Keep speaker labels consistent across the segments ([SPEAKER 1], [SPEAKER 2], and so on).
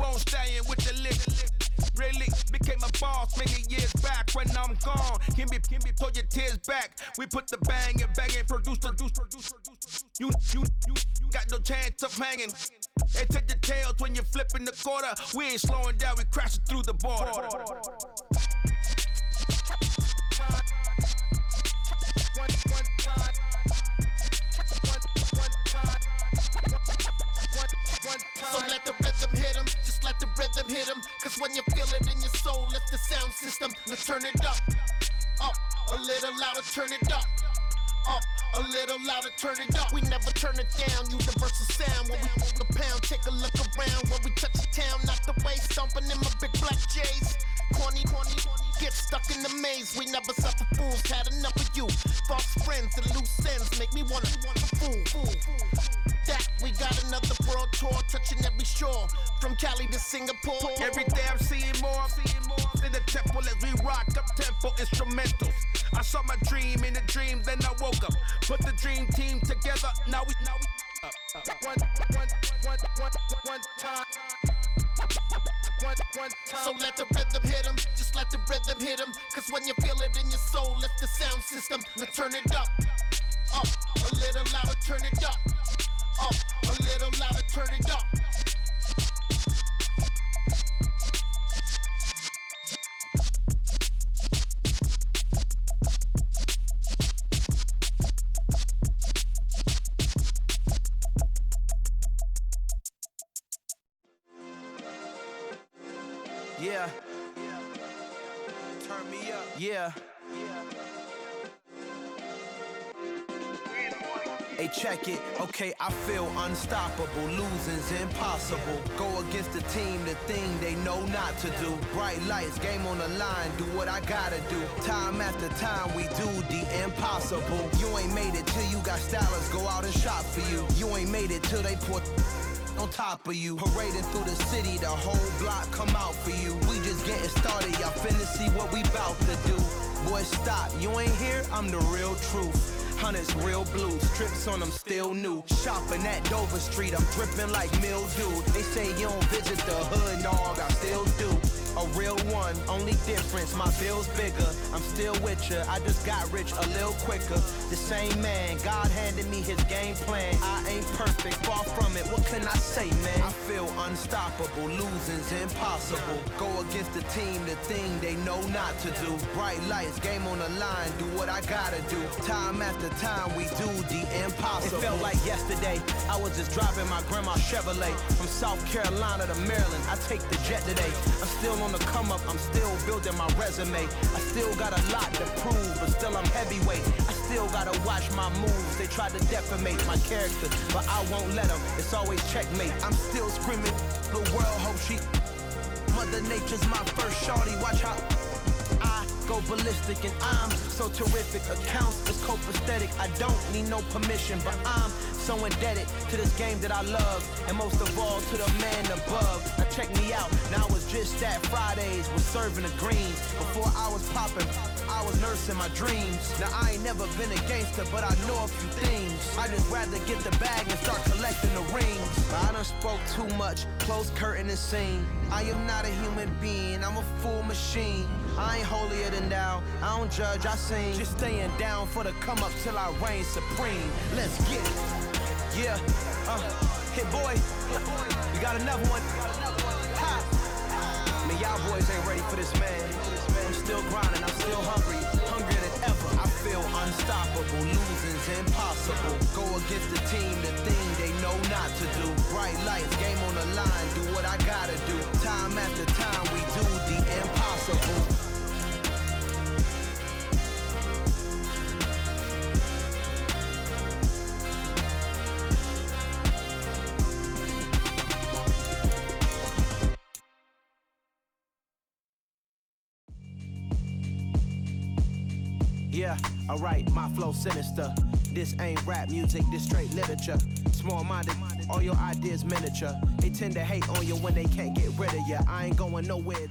[SPEAKER 1] won't stay in with the lick. Really became a boss many years back. When I'm gone, can be pull your tears back. We put the bang and produce. You got no chance of hanging. They take the tails when you're flipping the quarter. We ain't slowing down, we crashing through the border.
[SPEAKER 2] So let the rhythm hit him, just let the rhythm hit him. Cause when you feel it in your soul, lift the sound system. Now turn it up, a little louder, turn it up, a little louder, turn it up. We never turn it down, universal sound. When we move the pound, take a look around. When we touch the town, knock the way, stomping in my big black J's. Corny, get stuck in the maze. We never suffer fools, had enough of you. False friends and loose ends make me wanna fool. That we got another world tour, touching every shore, from Cali to Singapore.
[SPEAKER 1] Every day I'm seeing more in the temple as we rock up tempo instrumentals. I saw my dream in a dream, then I woke up. Put the dream team together, now we one time.
[SPEAKER 2] So let the rhythm hit him, just let the rhythm hit him. Cause when you feel it in your soul, lift the sound system. Now turn it up, a little louder, turn it up, a little louder, turn it up.
[SPEAKER 1] Yeah. Turn me up. Yeah. Hey, check it. Okay, I feel unstoppable. Losing's impossible. Go against the team, the thing they know not to do. Bright lights, game on the line, do what I gotta do. Time after time, we do the impossible. You ain't made it till you got stylers go out and shop for you. You ain't made it till they put on top of you. Parading through the city, the whole block come out for you. We just getting started, y'all finna see what we bout to do. Boy, stop, you ain't here, I'm the real truth. Hunters, real blue, strips on them still new. Shopping at Dover Street, I'm dripping like mildew. They say you don't visit the hood, dog, I still do. A real one, only difference, my bill's bigger. I'm still with ya, I just got rich a little quicker. The same man, God handed me his game plan. I ain't perfect, far from it, what can I say, man? I feel unstoppable, losing's impossible. Go against the team, the thing they know not to do. Bright lights, game on the line, do what I gotta do. Time after time, we do the impossible. It felt like yesterday, I was just driving my grandma's Chevrolet. From South Carolina to Maryland, I take the jet today. I'm still on the come up, I'm still building my resume. I still got a lot to prove, but still I'm heavyweight. I still gotta watch my moves. They tried to defamate my character, but I won't let them. It's always checkmate. I'm still screaming, the world hope she. Mother Nature's my first shorty. Watch how I go ballistic, and I'm so terrific. Accounts is copacetic. I don't need no permission, but I'm so indebted to this game that I love, and most of all to the man above. Now check me out, now it was just that Fridays was serving the greens. Before I was popping, I was nursing my dreams. Now I ain't never been a gangster, but I know a few things. I just rather get the bag and start collecting the rings. But I done spoke too much, close curtain and scene. I am not a human being, I'm a full machine. I ain't holier than thou, I don't judge, I sing. Just staying down for the come up till I reign supreme. Let's get it. Yeah, hit boy, we got another one. Ha! Man, y'all boys ain't ready for this, man. I'm still grinding, I'm still hungry, hungrier than ever. I feel unstoppable, losing's impossible. Go against the team, the thing they know not to do. Bright lights, game on the line, do what I gotta do. Time after time, we do the impossible. Yeah, alright, my flow sinister. This ain't rap music, this straight literature. Small-minded, all your ideas miniature. They tend to hate on you when they can't get rid of you. I ain't going nowhere.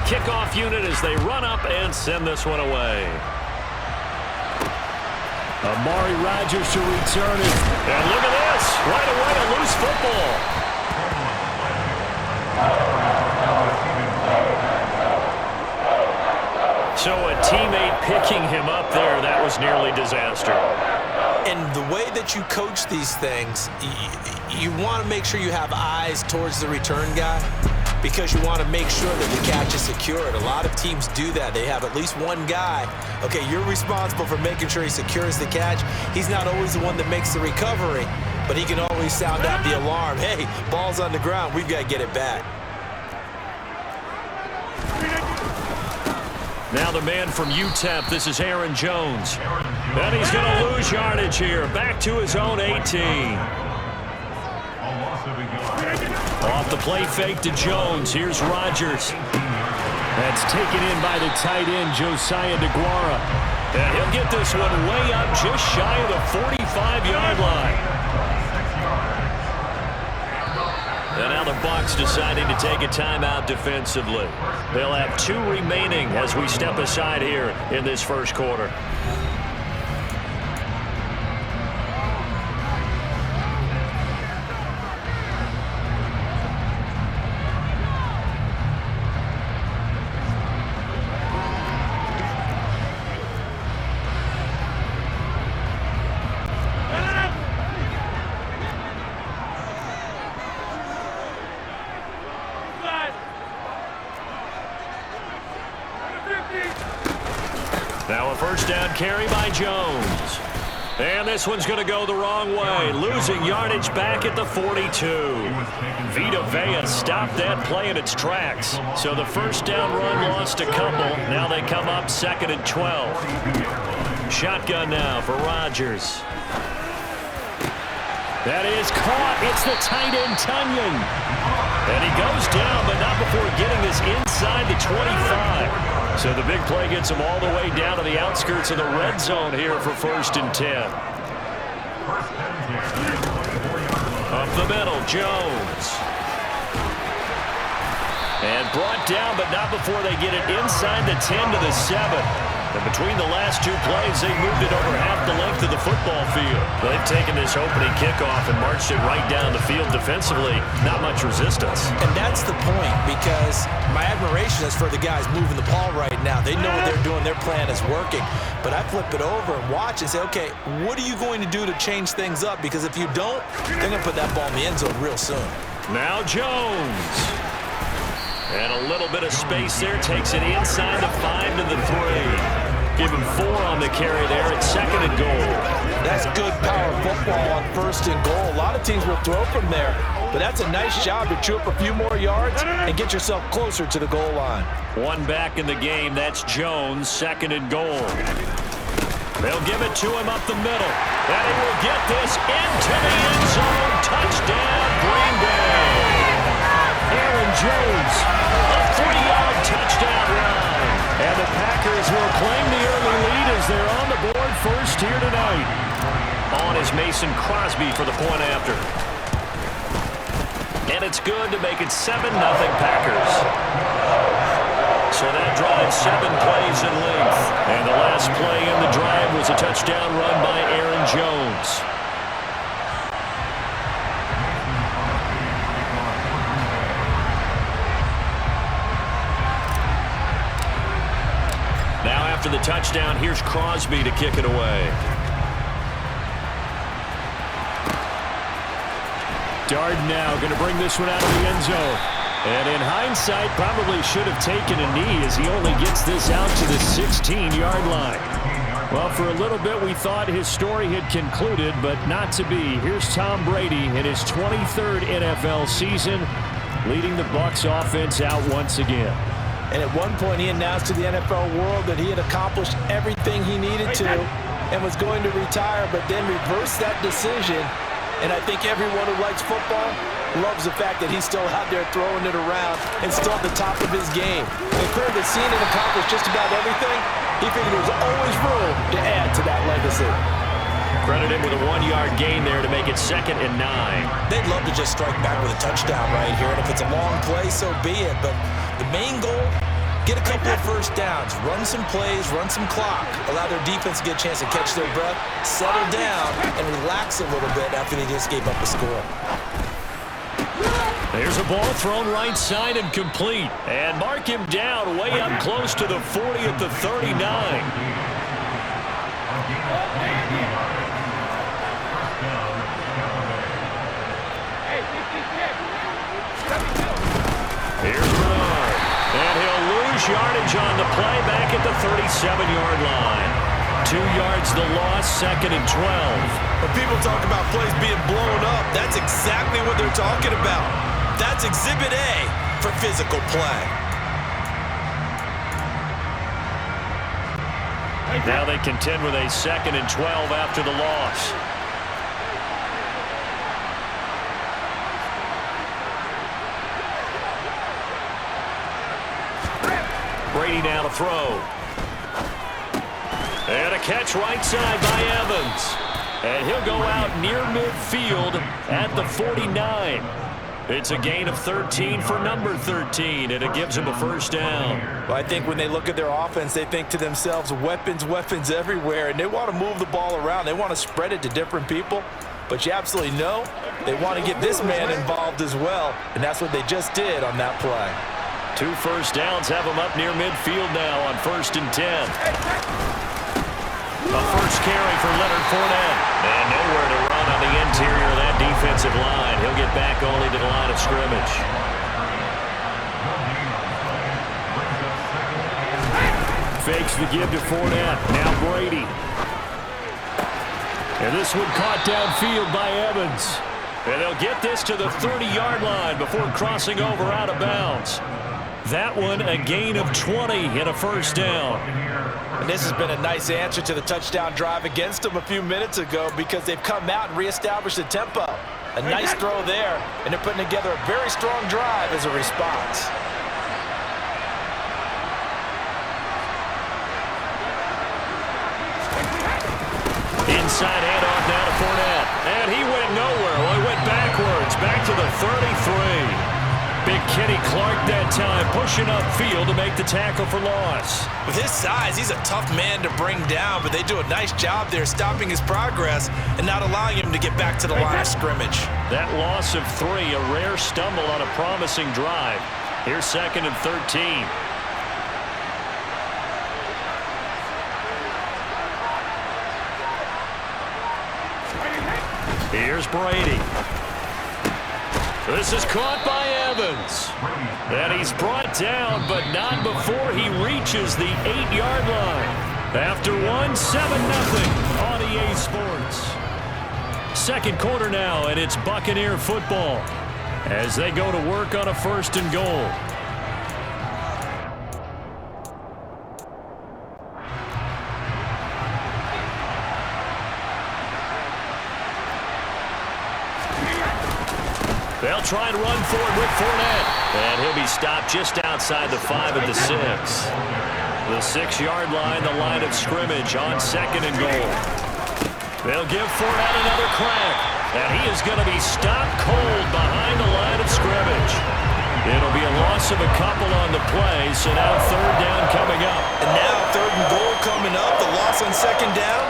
[SPEAKER 3] kickoff unit as they run up and send this one away.
[SPEAKER 4] Amari Rodgers to return it.
[SPEAKER 3] And look at this. Right away, a loose football. So a teammate picking him up there, that was nearly disaster.
[SPEAKER 5] And the way that you coach these things, you want to make sure you have eyes towards the return guy because you want to make sure that the catch is secured. A lot of teams do that. They have at least one guy. Okay, you're responsible for making sure he secures the catch. He's not always the one that makes the recovery, but he can always sound out the alarm. Hey, ball's on the ground. We've got to get it back.
[SPEAKER 3] Now the man from UTEP, this is Aaron Jones. And he's going to lose yardage here. Back to his own 18. Off the play fake to Jones. Here's Rodgers.
[SPEAKER 4] That's taken in by the tight end, Josiah DeGuara.
[SPEAKER 3] And he'll get this one way up just shy of the 45-yard line. And now the Bucs deciding to take a timeout defensively. They'll have 2 remaining as we step aside here in this first quarter. Now a first down carry by Jones. And this one's going to go the wrong way. Losing yardage back at the 42. Vita Vea stopped that play in its tracks. So the first down run lost a couple. Now they come up 2nd and 12. Shotgun now for Rodgers.
[SPEAKER 4] That is caught. It's the tight end, Tunyon.
[SPEAKER 3] And he goes down, but not before getting this inside the 25. So the big play gets him all the way down to the outskirts of the red zone here for 1st and 10. Up the middle, Jones. And brought down, but not before they get it inside the 10 to the 7. And between the last 2 plays, they moved it over half the length of the football field. They've taken this opening kickoff and marched it right down the field defensively. Not much resistance.
[SPEAKER 5] And that's the point, because my admiration is for the guys moving the ball right now. They know what they're doing. Their plan is working. But I flip it over and watch and say, okay, what are you going to do to change things up? Because if you don't, they're going to put that ball in the end zone real soon.
[SPEAKER 3] Now Jones. And a little bit of space there. Takes it inside the 5 to the 3. Give him 4 on the carry there. It's 2nd and goal.
[SPEAKER 5] That's good power football on 1st and goal. A lot of teams will throw from there, but that's a nice job to chew up a few more yards and get yourself closer to the goal line.
[SPEAKER 3] 1 back in the game. That's Jones. 2nd and goal. They'll give it to him up the middle. And he will get this into the end zone. Touchdown, Green Bay.
[SPEAKER 4] Aaron Jones.
[SPEAKER 3] A 3-yard touchdown run.
[SPEAKER 4] And the Packers will claim the early lead as they're on the board first here tonight.
[SPEAKER 3] On is Mason Crosby for the point after. And it's good to make it 7-0 Packers. So that drives 7 plays in length. And the last play in the drive was a touchdown run by Aaron Jones. Now after the touchdown, here's Crosby to kick it away.
[SPEAKER 4] Dard now going to bring this one out of the end zone. And in hindsight, probably should have taken a knee as he only gets this out to the 16-yard line. Well, for a little bit, we thought his story had concluded, but not to be. Here's Tom Brady in his 23rd NFL season, leading the Bucs offense out once again.
[SPEAKER 5] And at one point, he announced to the NFL world that he had accomplished everything he needed to and was going to retire, but then reversed that decision. And I think everyone who likes football loves the fact that he's still out there throwing it around and still at the top of his game. And clear that seeing him accomplish just about everything, he figured there was always room to add to that legacy.
[SPEAKER 3] Credited with a 1-yard gain there to make it 2nd and 9.
[SPEAKER 5] They'd love to just strike back with a touchdown right here, and if it's a long play, so be it. But the main goal get a couple of first downs, run some plays, run some clock, allow their defense to get a chance to catch their breath, settle down, and relax a little bit after they just gave up a score.
[SPEAKER 3] There's a ball thrown right side and complete. And mark him down way up close to the 40 at the 39. Here's Bernard. And he'll lose yardage on the play back at the 37-yard line. 2 yards the loss, 2nd and 12.
[SPEAKER 5] When people talk about plays being blown up, that's exactly what they're talking about. That's Exhibit A for physical play.
[SPEAKER 3] Now they contend with a 2nd and 12 after the loss. Brady now to throw. And a catch right side by Evans. And he'll go out near midfield at the 49. It's a gain of 13 for number 13, and it gives him a first down.
[SPEAKER 5] Well, I think when they look at their offense, they think to themselves, weapons, weapons everywhere, and they want to move the ball around. They want to spread it to different people, but you absolutely know they want to get this man involved as well, and that's what they just did on that play.
[SPEAKER 3] 2 first downs have him up near midfield now on 1st and 10. A first carry for Leonard Fournette. And nowhere to run on the interior of that defensive line. He'll get back only to the line of scrimmage. Fakes the give to Fournette. Now Brady. And this one caught downfield by Evans. And they'll get this to the 30-yard line before crossing over out of bounds. That one a gain of 20 and a first down.
[SPEAKER 5] And this has been a nice answer to the touchdown drive against them a few minutes ago because they've come out and reestablished the tempo. A nice throw there, and they're putting together a very strong drive as a response.
[SPEAKER 3] Inside handoff now to Fournette. And he went nowhere. Well, he went backwards, back to the 33. Big Kenny Clark that time, pushing upfield to make the tackle for loss.
[SPEAKER 5] With his size, he's a tough man to bring down, but they do a nice job there stopping his progress and not allowing him to get back to the line of scrimmage.
[SPEAKER 3] That loss of 3, a rare stumble on a promising drive. Here's 2nd and 13. Here's Brady. This is caught by Evans. And he's brought down, but not before he reaches the 8-yard line. After 1, 7-0 on EA Sports. 2nd quarter now, and it's Buccaneer football as they go to work on a 1st and goal. They'll try and run for it with Fournette. And he'll be stopped just outside the 5 at the 6. The 6-yard line, the line of scrimmage on 2nd and goal. They'll give Fournette another crack. And he is going to be stopped cold behind the line of scrimmage. It'll be a loss of a couple on the play, so now 3rd down coming up.
[SPEAKER 5] And now 3rd and goal coming up, the loss on 2nd down.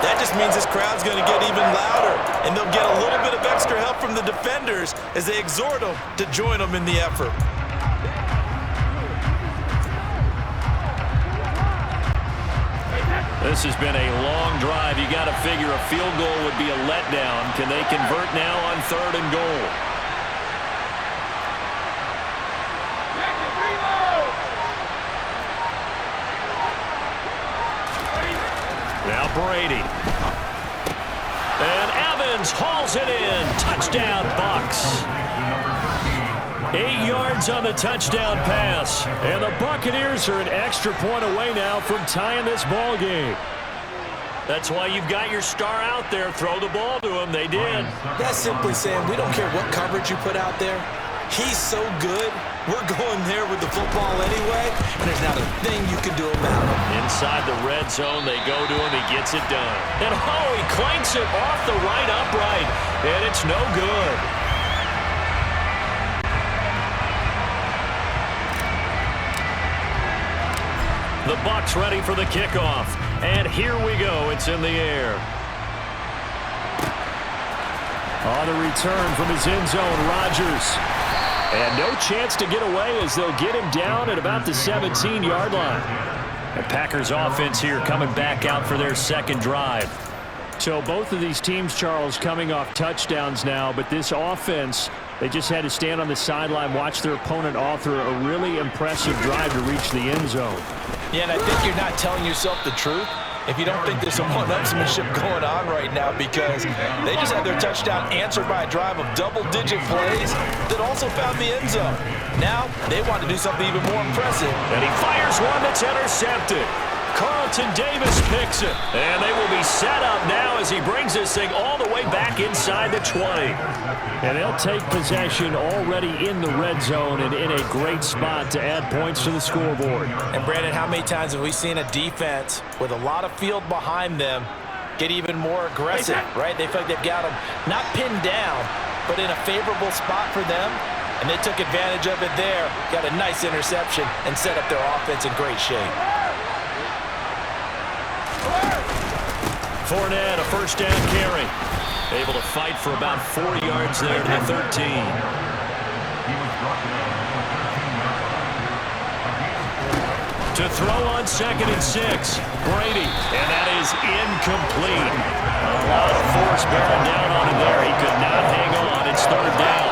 [SPEAKER 5] That just means this crowd's going to get even louder, and they'll get a little bit of extra help from the defenders as they exhort them to join them in the effort.
[SPEAKER 3] This has been a long drive. You got to figure a field goal would be a letdown. Can they convert now on 3rd and goal? Now Brady. And Evans hauls it in. Touchdown, Bucs. 8 yards on the touchdown pass. And the Buccaneers are an extra point away now from tying this ball game. That's why you've got your star out there. Throw the ball to him. They did.
[SPEAKER 5] That's simply saying we don't care what coverage you put out there. He's so good. We're going there with the football anyway, and there's not a thing you can do about it.
[SPEAKER 3] Inside the red zone, they go to him. He gets it done. And oh, he clanks it off the right upright, and it's no good. The Bucs ready for the kickoff. And here we go. It's in the air.
[SPEAKER 4] On the return from his end zone, Rodgers. And no chance to get away as they'll get him down at about the 17-yard line.
[SPEAKER 3] The Packers offense here coming back out for their second drive.
[SPEAKER 4] So both of these teams, Charles, coming off touchdowns now, but this offense, they just had to stand on the sideline, watch their opponent author a really impressive drive to reach the end zone.
[SPEAKER 5] Yeah, and I think you're not telling yourself the truth if you don't think there's some one-upsmanship going on right now, because they just had their touchdown answered by a drive of double-digit plays that also found the end zone. Now they want to do something even more impressive.
[SPEAKER 3] And he fires one that's intercepted. Carlton Davis picks it. And they will be set up now as he brings this thing all the way back inside the 20.
[SPEAKER 4] And they'll take possession already in the red zone and in a great spot to add points to the scoreboard.
[SPEAKER 5] And Brandon, how many times have we seen a defense with a lot of field behind them get even more aggressive, right? They feel like they've got them not pinned down, but in a favorable spot for them. And they took advantage of it there, got a nice interception, and set up their offense in great shape.
[SPEAKER 3] Fournette, a first down carry. Able to fight for about 4 yards there to the 13. To throw on 2nd and 6. Brady, and that is incomplete. A lot of force bearing down on him there. He could not hang on. It's 3rd down.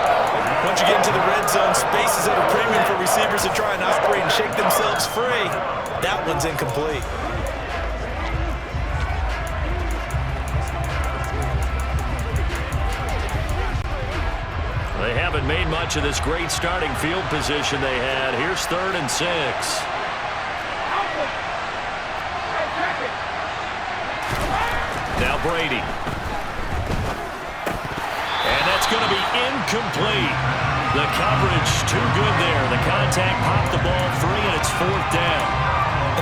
[SPEAKER 5] Once you get into the red zone, space is at a premium for receivers to try and operate and shake themselves free. That one's incomplete.
[SPEAKER 3] They haven't made much of this great starting field position they had. Here's 3rd and 6. Now Brady. And that's going to be incomplete. The coverage too good there. The contact popped the ball free, and it's 4th down.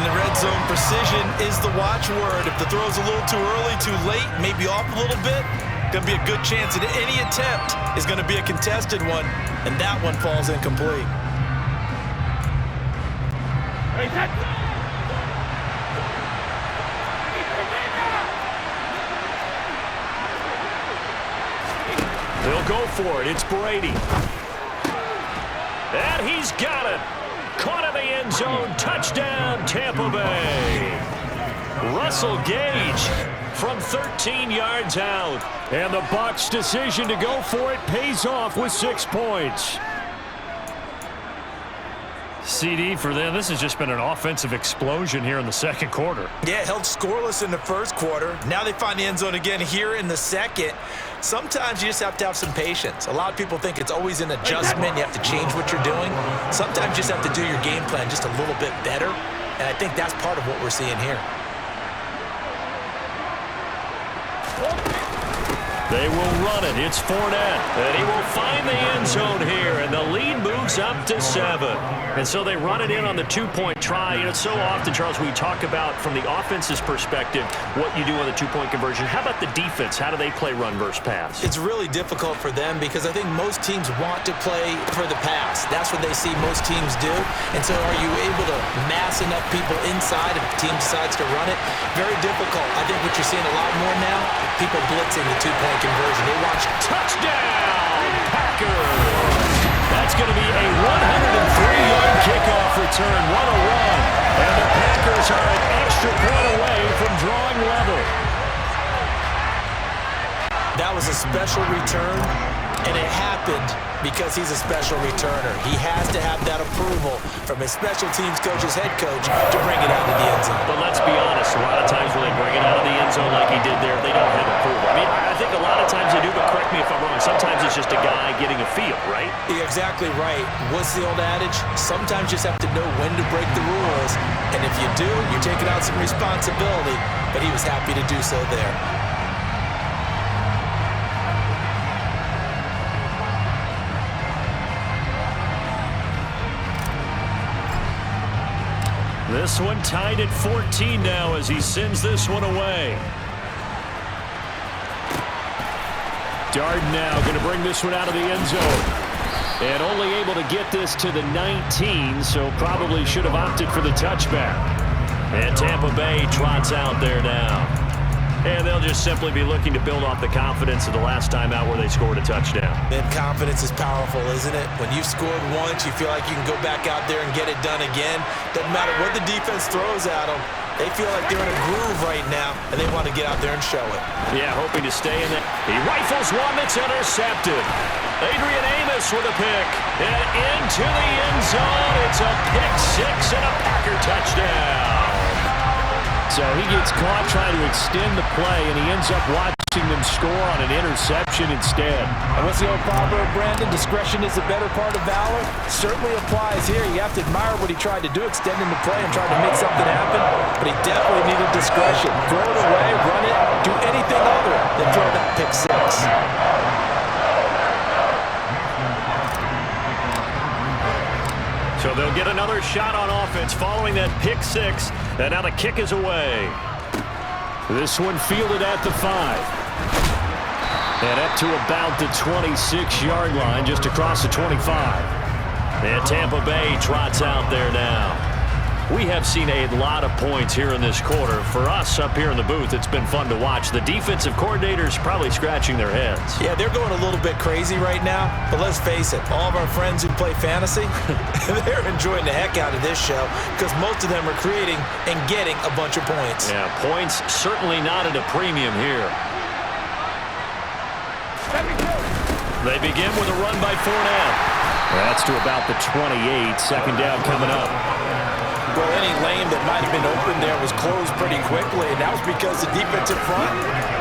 [SPEAKER 5] And the red zone precision is the watchword. If the throw's a little too early, too late, maybe off a little bit, going to be a good chance that any attempt is going to be a contested one, and that one falls incomplete.
[SPEAKER 3] They'll go for it. It's Brady. And he's got it. Caught in the end zone. Touchdown, Tampa Bay. Russell Gage from 13 yards out.
[SPEAKER 4] And the Bucs' decision to go for it pays off with 6 points.
[SPEAKER 3] CD for them. This has just been an offensive explosion here in the second quarter.
[SPEAKER 5] Yeah, held scoreless in the first quarter. Now they find the end zone again here in the second. Sometimes you just have to have some patience. A lot of people think it's always an adjustment. You have to change what you're doing. Sometimes you just have to do your game plan just a little bit better. And I think that's part of what we're seeing here.
[SPEAKER 3] They will run it. It's Fournette. And he will find the end zone here. And the lead moves up to 7. And so they run it in on the 2-point try. You know, so often, Charles, we talk about from the offense's perspective what you do on the 2-point conversion. How about the defense? How do they play run versus pass?
[SPEAKER 5] It's really difficult for them because I think most teams want to play for the pass. That's what they see most teams do. And so are you able to mass enough people inside if the team decides to run it? Very difficult. I think what you're seeing a lot more now, people blitzing the 2-point conversion. They watch
[SPEAKER 3] touchdown Packers. That's going to be a 103-yard kickoff return. What a run. And the Packers are an extra point away from drawing level.
[SPEAKER 5] That was a special return, and it happened because he's a special returner. He has to have that approval from his special teams coach's head coach to bring it out of the end zone.
[SPEAKER 3] But let's be honest, a lot of times when they bring it out of the end zone like he did there, they don't have approval. I mean, I think a lot of times they do, but correct me if I'm wrong. Sometimes it's just a guy getting a feel, right?
[SPEAKER 5] You're exactly right. What's the old adage? Sometimes you just have to know when to break the rules, and if you do, you're taking out some responsibility, but he was happy to do so there.
[SPEAKER 3] This one tied at 14 now as he sends this one away.
[SPEAKER 4] Darden now going to bring this one out of the end zone. And only able to get this to the 19, so probably should have opted for the touchback.
[SPEAKER 3] And Tampa Bay trots out there now. And they'll just simply be looking to build off the confidence of the last time out where they scored a touchdown.
[SPEAKER 5] And confidence is powerful, isn't it? When you've scored once, you feel like you can go back out there and get it done again. Doesn't matter what the defense throws at them. They feel like they're in a groove right now, and they want to get out there and show it.
[SPEAKER 3] Yeah, hoping to stay in that. He rifles one that's intercepted. Adrian Amos with a pick. And into the end zone. It's a pick six and a Packer touchdown.
[SPEAKER 4] So he gets caught trying to extend the play, and he ends up watching them score on an interception instead.
[SPEAKER 6] And what's the old proverb, Brandon? Discretion is the better part of valor. Certainly applies here. You have to admire what he tried to do, extending the play and trying to make something happen. But he definitely needed discretion. Throw it away, run it, do anything other than throw that pick six.
[SPEAKER 3] So they'll get another shot on offense following that pick six. And now the kick is away.
[SPEAKER 4] This one fielded at the 5. And up to about the 26-yard line, just across the 25.
[SPEAKER 3] And Tampa Bay trots out there now. We have seen a lot of points here in this quarter. For us up here in the booth, it's been fun to watch. The defensive coordinators probably scratching their heads.
[SPEAKER 5] Yeah, they're going a little bit crazy right now. But let's face it, all of our friends who play fantasy, they're enjoying the heck out of this show because most of them are creating and getting a bunch of points.
[SPEAKER 3] Yeah, points certainly not at a premium here. They begin with a run by Fournette.
[SPEAKER 4] That's to about the 28. Second down coming up.
[SPEAKER 6] Well, any lane that might have been open there was closed pretty quickly, and that was because the defensive front,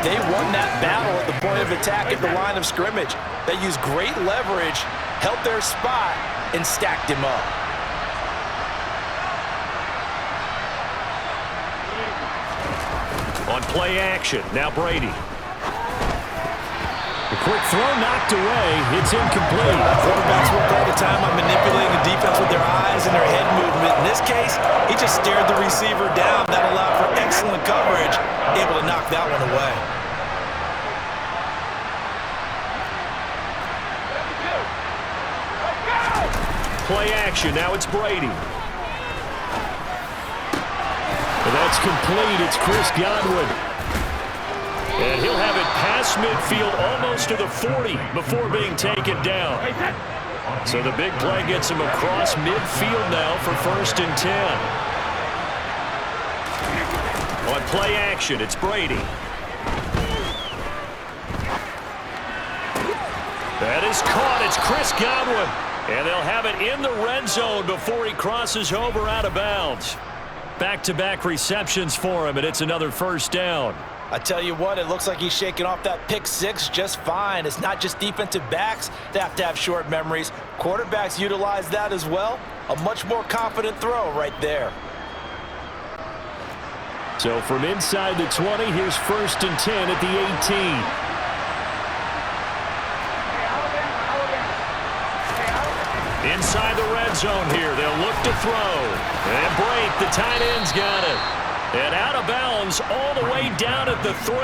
[SPEAKER 6] they won that battle at the point of attack at the line of scrimmage. They used great leverage, held their spot, and stacked him up.
[SPEAKER 3] On play action, now Brady.
[SPEAKER 4] The quick throw knocked away. It's incomplete.
[SPEAKER 6] Quarterbacks work all the time on manipulating the defense with their eyes and their head movement. In this case, he just stared the receiver down. That allowed for excellent coverage, able to knock that one away.
[SPEAKER 3] Play action, now it's Brady.
[SPEAKER 4] And that's complete. It's Chris Godwin.
[SPEAKER 3] And he'll have it past midfield almost to the 40 before being taken down. So the big play gets him across midfield now for 1st and 10. On play action, it's Brady. That is caught. It's Chris Godwin. And they'll have it in the red zone before he crosses over out of bounds. Back-to-back receptions for him, and it's another 1st down.
[SPEAKER 6] I tell you what, it looks like he's shaking off that pick six just fine. It's not just defensive backs that have to have short memories. Quarterbacks utilize that as well. A much more confident throw right there.
[SPEAKER 4] So from inside the 20, here's 1st and 10 at the 18.
[SPEAKER 3] Inside the red zone here, they'll look to throw. And break, the tight end's got it. And out of bounds all the way down at the 3.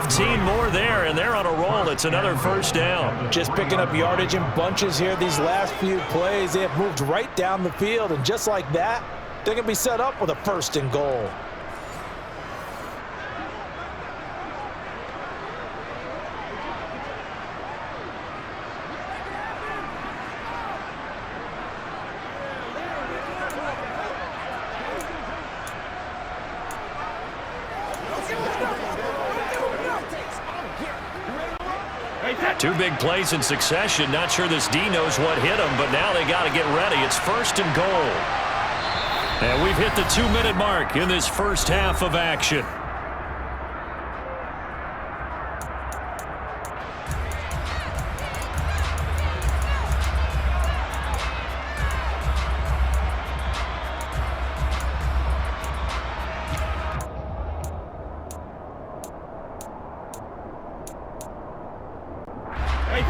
[SPEAKER 3] 15 more there, and they're on a roll. It's another 1st down.
[SPEAKER 6] Just picking up yardage in bunches here these last few plays. They have moved right down the field, and just like that, they're going to be set up with a 1st and goal.
[SPEAKER 3] Two big plays in succession. Not sure this D knows what hit him, but now they got to get ready. It's 1st and goal. And we've hit the 2-minute mark in this first half of action.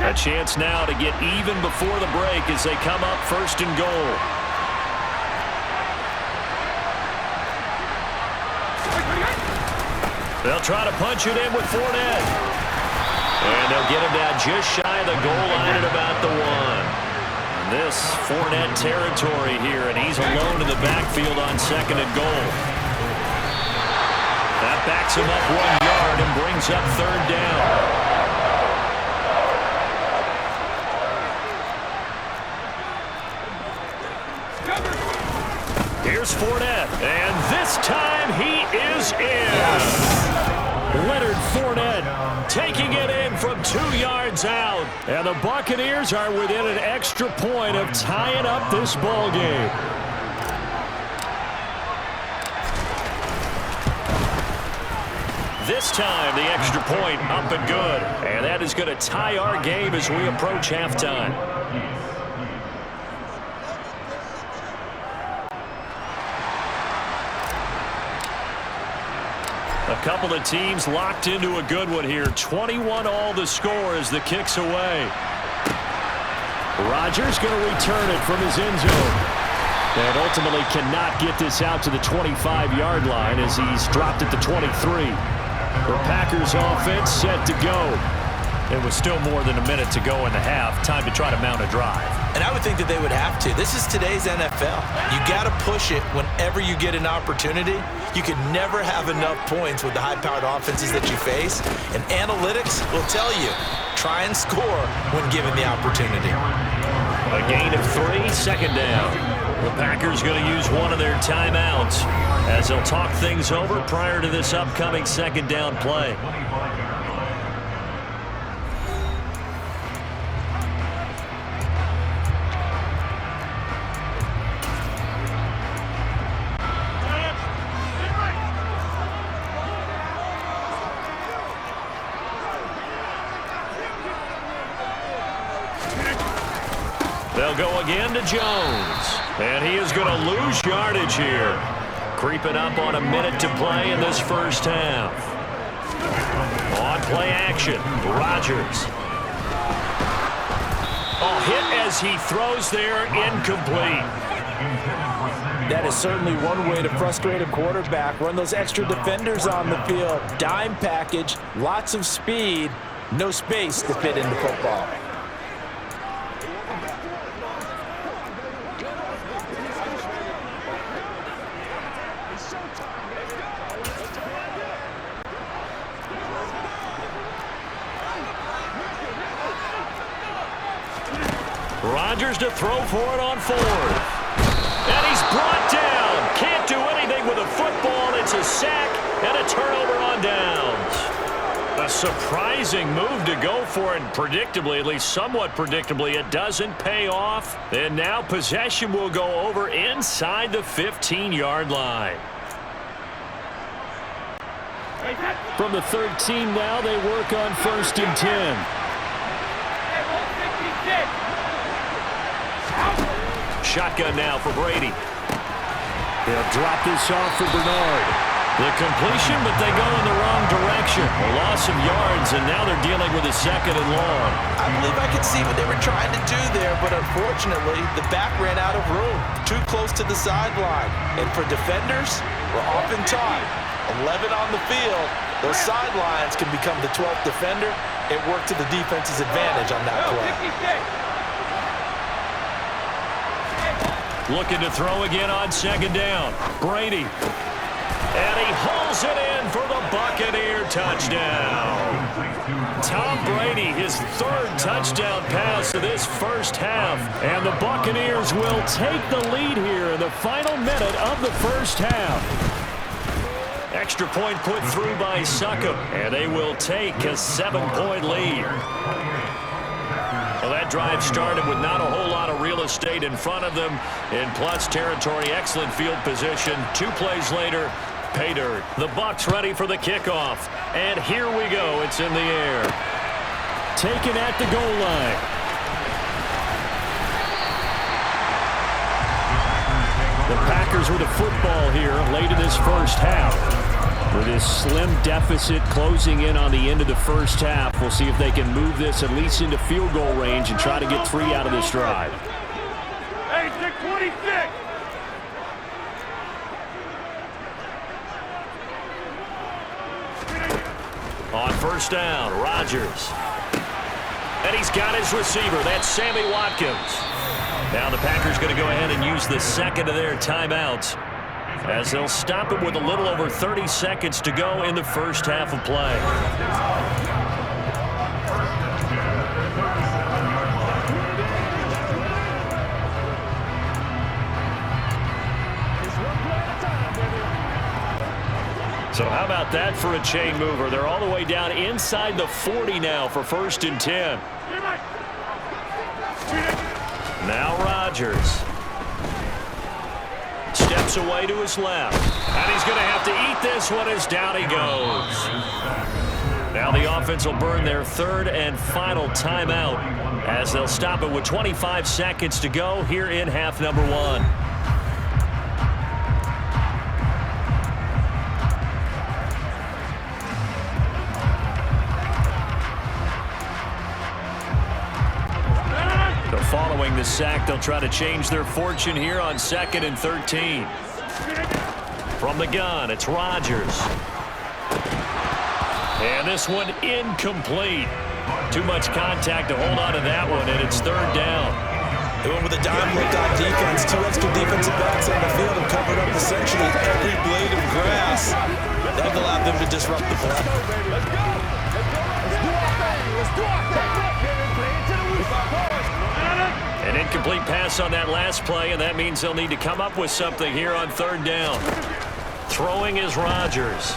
[SPEAKER 3] A chance now to get even before the break as they come up 1st and goal. They'll try to punch it in with Fournette. And they'll get him down just shy of the goal line at about the 1. This Fournette territory here, and he's alone in the backfield on 2nd and goal. That backs him up 1 yard and brings up 3rd down. Here's Fournette, and this time he is in. Leonard Fournette taking it in from 2 yards out. And the Buccaneers are within an extra point of tying up this ball game. This time the extra point up and good. And that is going to tie our game as we approach halftime. A couple of teams locked into a good one here. 21 all the score as the kick's away. Rodgers going to return it from his end zone. And ultimately cannot get this out to the 25-yard line as he's dropped at the 23. The Packers offense set to go. It was still more than a minute to go in the half. Time to try to mount a drive.
[SPEAKER 5] And I would think that they would have to. This is today's NFL. You got to push it whenever you get an opportunity. You can never have enough points with the high-powered offenses that you face. And analytics will tell you, try and score when given the opportunity.
[SPEAKER 3] A gain of 3, 2nd down. The Packers going to use one of their timeouts as they'll talk things over prior to this upcoming 2nd down play. They'll go again to Jones. And he is going to lose yardage here. Creeping up on a minute to play in this first half. On play action, Rodgers. Hit as he throws there, incomplete.
[SPEAKER 6] That is certainly one way to frustrate a quarterback. Run those extra defenders on the field. Dime package, lots of speed, no space to fit into football.
[SPEAKER 3] Rodgers to throw for it on 4th. And he's brought down. Can't do anything with a football. It's a sack and a turnover on downs. A surprising move to go for it. Predictably, at least somewhat predictably, it doesn't pay off. And now possession will go over inside the 15-yard line.
[SPEAKER 4] From the 13 now, they work on 1st and 10.
[SPEAKER 3] Shotgun now for Brady. They'll drop this off for Bernard. The completion, but they go in the wrong direction. A loss of yards, and now they're dealing with a 2nd and long.
[SPEAKER 5] I believe I could see what they were trying to do there, but unfortunately, the back ran out of room. Too close to the sideline. And for defenders, we're often taught, 11 on the field, those sidelines can become the 12th defender. It worked to the defense's advantage on that play.
[SPEAKER 3] Looking to throw again on 2nd down. Brady. And he hauls it in for the Buccaneer touchdown. Tom Brady, his 3rd touchdown pass of this first half. And the Buccaneers will take the lead here in the final minute of the first half. Extra point put through by Succop. And they will take a 7-point lead. Well, that drive started with not a whole lot of real estate in front of them. In plus territory, excellent field position. 2 plays later, pay dirt. The Bucs ready for the kickoff. And here we go. It's in the air.
[SPEAKER 4] Taken at the goal line. The Packers with a football here late in this first half. With this slim deficit closing in on the end of the first half, we'll see if they can move this at least into field goal range and try to get 3 out of this drive.
[SPEAKER 7] Hey, 626!
[SPEAKER 3] On 1st down, Rodgers. And he's got his receiver. That's Sammy Watkins. Now the Packers going to go ahead and use the second of their timeouts as they'll stop it with a little over 30 seconds to go in the first half of play. So how about that for a chain mover? They're all the way down inside the 40 now for 1st and 10. Now Rodgers steps away to his left. And he's going to have to eat this one as down he goes. Now the offense will burn their 3rd and final timeout as they'll stop it with 25 seconds to go here in half number 1. Following the sack, they'll try to change their fortune here on 2nd and 13. From the gun, it's Rodgers. And this one incomplete. Too much contact to hold on to that one, and it's 3rd down.
[SPEAKER 6] They went with a dime look on defense. 2 extra defensive backs on the field and covered up essentially every blade of grass. That allowed them to disrupt the play.
[SPEAKER 7] Let's do our thing.
[SPEAKER 3] An incomplete pass on that last play, and that means they'll need to come up with something here on 3rd down. Throwing is Rodgers.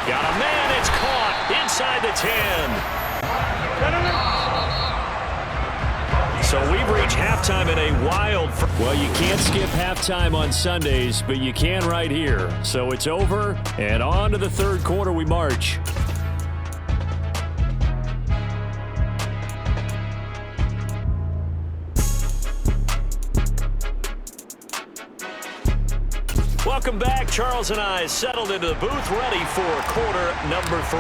[SPEAKER 3] Got a man, it's caught inside the 10. So we've reached halftime in a wild...
[SPEAKER 4] Well, you can't skip halftime on Sundays, but you can right here. So it's over, and on to the 3rd quarter we march.
[SPEAKER 3] Welcome back. Charles and I settled into the booth, ready for quarter number 3.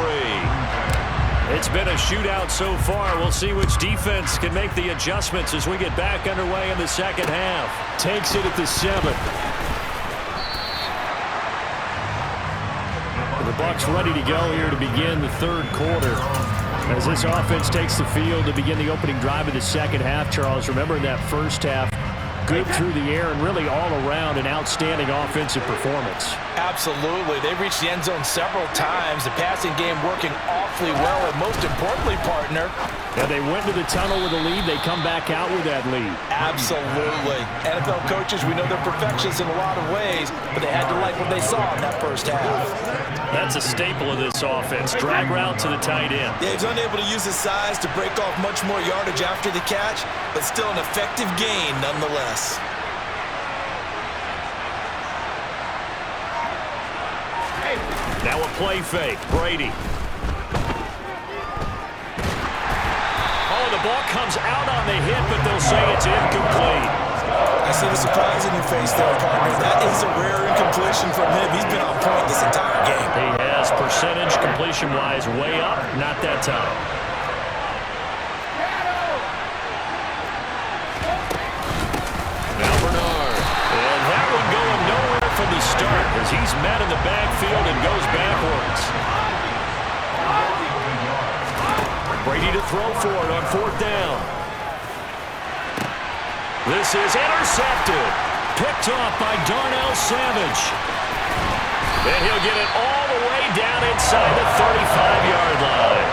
[SPEAKER 3] It's been a shootout so far. We'll see which defense can make the adjustments as we get back underway in the second half.
[SPEAKER 4] Takes it at the 7. The Bucs ready to go here to begin the 3rd quarter. As this offense takes the field to begin the opening drive of the second half, Charles, remember in that first half, good through the air and really all around an outstanding offensive performance.
[SPEAKER 6] Absolutely. They reached the end zone several times. The passing game working awfully well, and most importantly, partner.
[SPEAKER 4] Now they went to the tunnel with a lead. They come back out with that lead.
[SPEAKER 6] Absolutely. NFL coaches, we know they're perfectionists in a lot of ways, but they had to like what they saw in that first half.
[SPEAKER 3] That's a staple of this offense. Drag route to the tight end.
[SPEAKER 6] Yeah, he's unable to use his size to break off much more yardage after the catch, but still an effective gain nonetheless.
[SPEAKER 3] Now a play fake. Brady. Oh, the ball comes out on the hit, but they'll say it's incomplete.
[SPEAKER 6] I see the surprise in your face there, partner. That is a rare incompletion from him. He's been on point this entire game.
[SPEAKER 3] He has percentage completion-wise way up, not that time. Now Bernard. And that one going nowhere from the start as he's met in the backfield and goes backwards. Brady to throw for it on 4th down. This is intercepted. Picked off by Darnell Savage. And he'll get it all the way down inside the 35-yard line.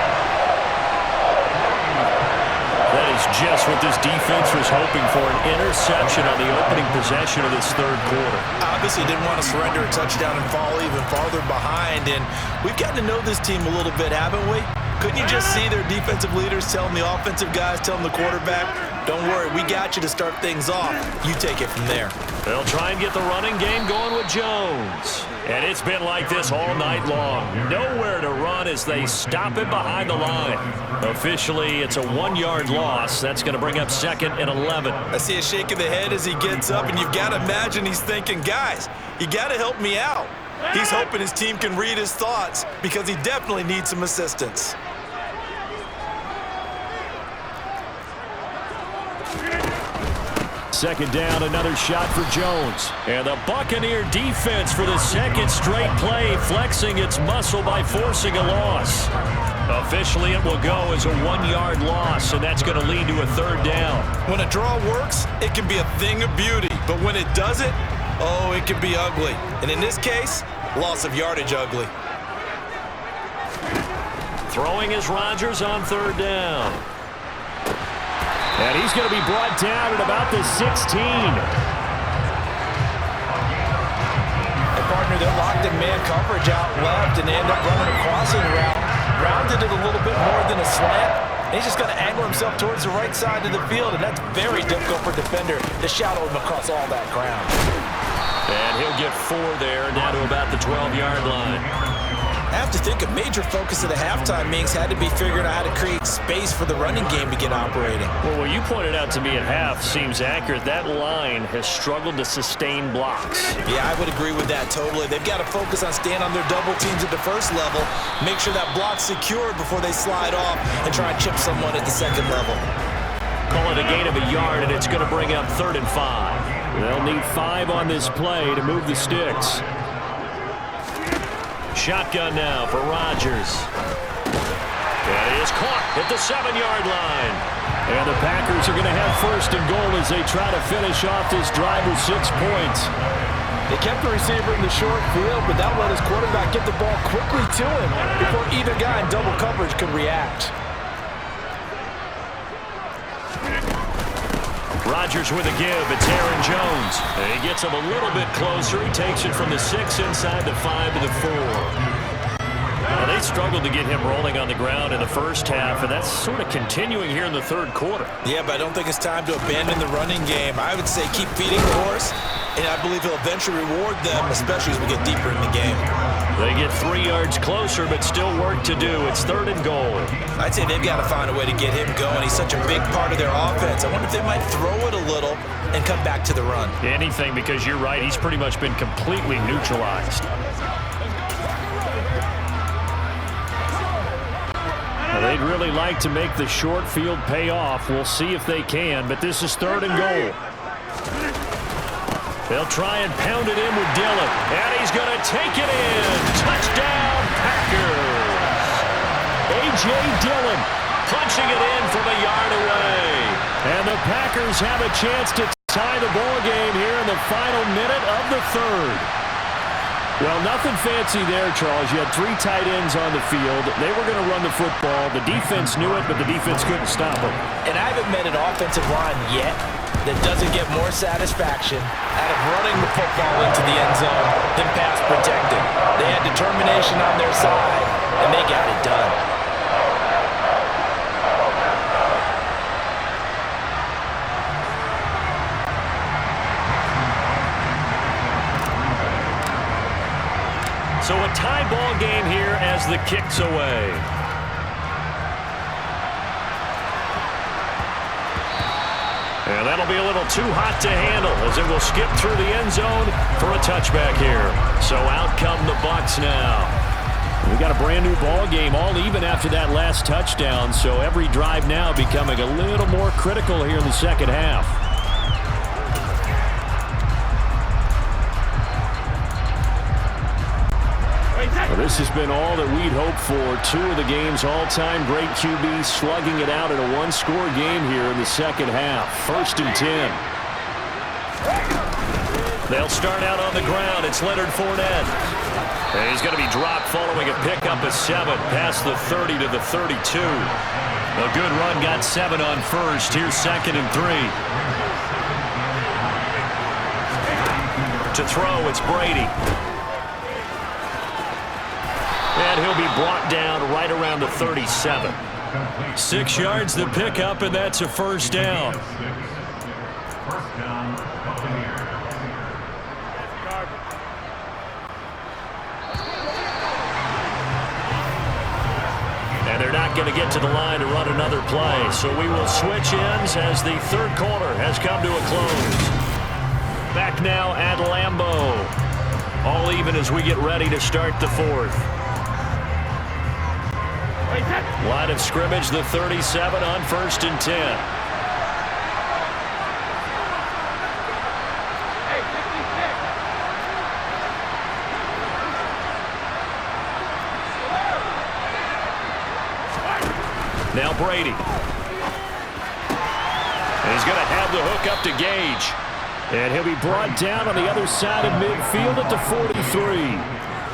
[SPEAKER 3] That is just what this defense was hoping for, an interception on the opening possession of this 3rd quarter.
[SPEAKER 6] Obviously didn't want to surrender a touchdown and fall even farther behind, and we've gotten to know this team a little bit, haven't we? Couldn't you just see their defensive leaders telling the offensive guys, telling the quarterback, don't worry, we got you to start things off. You take it from there.
[SPEAKER 3] They'll try and get the running game going with Jones. And it's been like this all night long. Nowhere to run as they stop it behind the line. Officially, it's a 1-yard loss. That's going to bring up 2nd and 11.
[SPEAKER 6] I see a shake of the head as he gets up, and you've got to imagine he's thinking, guys, you got to help me out. He's hoping his team can read his thoughts because he definitely needs some assistance.
[SPEAKER 4] second down, another shot for Jones.
[SPEAKER 3] And the Buccaneer defense for the second straight play, flexing its muscle by forcing a loss. Officially, it will go as a 1-yard loss, and that's going to lead to a third down.
[SPEAKER 5] When a draw works, it can be a thing of beauty. But when it doesn't, oh, it can be ugly. And in this case, loss of yardage ugly.
[SPEAKER 3] Throwing is Rodgers on third down.
[SPEAKER 4] And he's going to be brought down at about the 16.
[SPEAKER 6] The partner that locked in man coverage out left and end up running a crossing route. Rounded it a little bit more than a slant. He's just going to angle himself towards the right side of the field, and that's very difficult for a defender to shadow him across all that ground.
[SPEAKER 3] And he'll get 4 there, down to about the 12-yard line.
[SPEAKER 5] I have to think a major focus of the halftime meetings had to be figuring out how to create space for the running game to get operating.
[SPEAKER 3] Well, what you pointed out to me at half seems accurate. That line has struggled to sustain blocks.
[SPEAKER 5] Yeah, I would agree with that totally. They've got to focus on staying on their double teams at the first level, make sure that block's secured before they slide off and try and chip someone at the second level.
[SPEAKER 3] Call it a gain of a yard, and it's going to bring up 3rd and 5.
[SPEAKER 4] They'll need 5 on this play to move the sticks.
[SPEAKER 3] Shotgun now for Rodgers. And he is caught at the 7-yard line.
[SPEAKER 4] And the Packers are going to have 1st and goal as they try to finish off this drive with 6 points.
[SPEAKER 6] They kept the receiver in the short field, but that let his quarterback get the ball quickly to him before either guy in double coverage could react.
[SPEAKER 3] Rodgers with a give. It's Aaron Jones. And he gets him a little bit closer. He takes it from the 6 inside the 5 to the 4. Well, they struggled to get him rolling on the ground in the first half, and that's sort of continuing here in the third quarter.
[SPEAKER 5] Yeah, but I don't think it's time to abandon the running game. I would say keep feeding the horse, and I believe he'll eventually reward them, especially as we get deeper in the game.
[SPEAKER 3] They get 3 yards closer, but still work to do. It's 3rd and goal.
[SPEAKER 5] I'd say they've got to find a way to get him going. He's such a big part of their offense. I wonder if they might throw it a little and come back to the run.
[SPEAKER 3] Anything, because you're right. He's pretty much been completely neutralized.
[SPEAKER 4] Well, they'd really like to make the short field pay off. We'll see if they can, but this is 3rd and goal.
[SPEAKER 3] They'll try and pound it in with Dillon. And he's going to take it in. Touchdown, Packers. A.J. Dillon punching it in from a yard away.
[SPEAKER 4] And the Packers have a chance to tie the ball game here in the final minute of the 3rd. Well, nothing fancy there, Charles. You had 3 tight ends on the field. They were going to run the football. The defense knew it, but the defense couldn't stop them.
[SPEAKER 6] And I haven't met an offensive line yet that doesn't get more satisfaction out of running the football into the end zone than pass protecting. They had determination on their side, and they got it done.
[SPEAKER 3] So a tie ball game here as the kick's away. And that'll be a little too hot to handle as it will skip through the end zone for a touchback here. So out come the Bucs now.
[SPEAKER 4] We got a brand new ball game, all even after that last touchdown. So every drive now becoming a little more critical here in the second half. Well, this has been all that we'd hoped for. 2 of the game's all-time great QBs slugging it out in a 1-score game here in the second half. 1st and 10.
[SPEAKER 3] They'll start out on the ground. It's Leonard Fournette. And he's going to be dropped following a pickup of 7 past the 30 to the 32. A good run got 7 on first. Here's 2nd and 3. To throw, it's Brady. And he'll be brought down right around the 37. 6 yards the pickup, and that's a 1st down. And they're not going to get to the line to run another play. So we will switch ends as the 3rd quarter has come to a close. Back now at Lambeau. All even as we get ready to start the 4th. Line of scrimmage, the 37 on 1st and 10. Now Brady. And he's going to have the hook up to Gage.
[SPEAKER 4] And he'll be brought down on the other side of midfield at the 43.